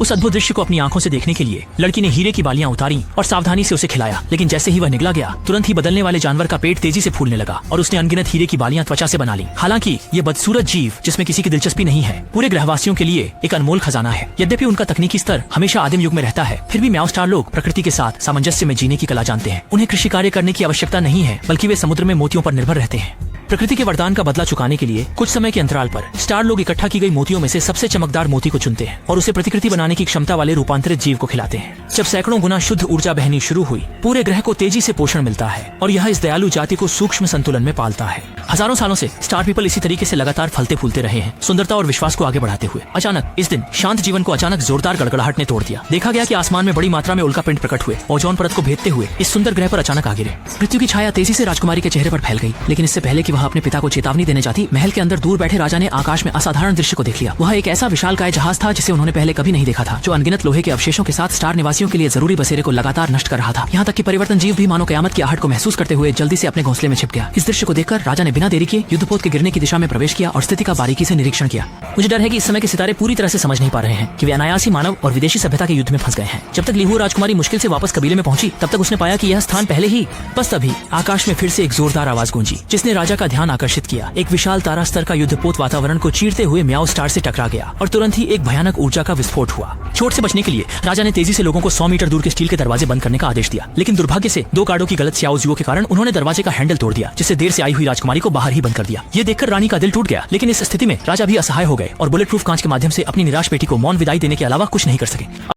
उस अद्भुत दृश्य को अपनी आंखों से देखने के लिए लड़की ने हीरे की बालियां उतारी और सावधानी से उसे खिलाया। लेकिन जैसे ही वह निगला गया, तुरंत ही बदलने वाले जानवर का पेट तेजी से फूलने लगा और उसने अनगिनत हीरे की बालियां त्वचा से बना ली। हालांकि ये बदसूरत जीव, जिसमें किसी की दिलचस्पी नहीं है, पूरे ग्रहवासियों के लिए एक अनमोल खजाना है। यद्यपि उनका तकनीकी स्तर हमेशा आदिम युग में रहता है, फिर भी म्याऊ स्टार लोग प्रकृति के साथ सामंजस्य में जीने की कला जानते हैं। उन्हें कृषि कार्य करने की आवश्यकता नहीं है, बल्कि वे समुद्र में मोतियों पर निर्भर रहते हैं। प्रकृति के वरदान का बदला चुकाने के लिए कुछ समय के अंतराल पर स्टार लोग इकट्ठा की गई मोतियों में से सबसे चमकदार मोती को चुनते हैं और उसे प्रतिकृति बनाने की क्षमता वाले रूपांतरित जीव को खिलाते हैं। जब सैकड़ों गुना शुद्ध ऊर्जा बहनी शुरू हुई, पूरे ग्रह को तेजी से पोषण मिलता है और यह इस दयालु जाति को सूक्ष्म संतुलन में पालता है। हजारों सालों से स्टार पीपल इसी तरीके से लगातार फलते फूलते रहे हैं, सुंदरता और विश्वास को आगे बढ़ाते हुए। अचानक इस दिन शांत जीवन को अचानक जोरदार गड़गड़ाहट ने तोड़ दिया। देखा गया कि आसमान में बड़ी मात्रा में उल्कापिंड प्रकट हुए, ओजोन परत को भेदते हुए इस सुंदर ग्रह पर अचानक आ गिरे। मृत्यु की छाया तेजी से राजकुमारी के चेहरे पर फैल गई, लेकिन इससे पहले कि वह अपने पिता को चेतावनी देने जाती, महल के अंदर दूर बैठे राजा ने आकाश में असाधारण दृश्य को देख लिया। वह एक ऐसा विशालकाय जहाज था जिसे उन्होंने पहले कभी नहीं देखा था, जो अनगिनत लोहे के अवशेषों के साथ स्टार निवासियों के लिए जरूरी बसेरे को लगातार नष्ट कर रहा था। यहाँ तक कि परिवर्तन जीव भी मानो कयामत की आहट को महसूस करते हुए जल्दी से अपने घोंसले में छिप गया। इस दृश्य को देखकर राजा ने बिना देरी किए युद्धपोत के गिरने की दिशा में प्रवेश किया और स्थिति का बारीकी से निरीक्षण किया। मुझे डर है कि इस समय के सितारे पूरी तरह से समझ नहीं पा रहे हैं कि वे अनायास ही मानव और विदेशी सभ्यता के युद्ध में फंस गए हैं। जब तक लिहू राजकुमारी मुश्किल से वापस कबीले में पहुंची, तब तक उसने पाया कि यह स्थान पहले ही। बस तभी आकाश में फिर से एक जोरदार आवाज गूंजी, जिसने राजा का ध्यान आकर्षित किया। एक विशाल तारा स्तर का युद्धपोत वातावरण को चीरते हुए म्याऊ स्टार से टकरा गया और तुरंत ही एक भयानक ऊर्जा का विस्फोट हुआ। चोट से बचने के लिए राजा ने तेजी से लोगों को 100 मीटर दूर के स्टील के दरवाजे बंद करने का आदेश दिया, लेकिन दुर्भाग्य से 2 गार्डों की गलत स्याउजुओं के कारण उन्होंने दरवाजे का हैंडल तोड़ दिया, जिससे देर से आई हुई राजकुमारी को बाहर ही बंद कर दिया। ये देखकर रानी का दिल टूट गया, लेकिन इस स्थिति में राजा भी असहाय हो गए और बुलेट प्रूफ कांच के माध्यम से अपनी निराश बेटी को मौन विदाई देने के अलावा कुछ नहीं कर सके।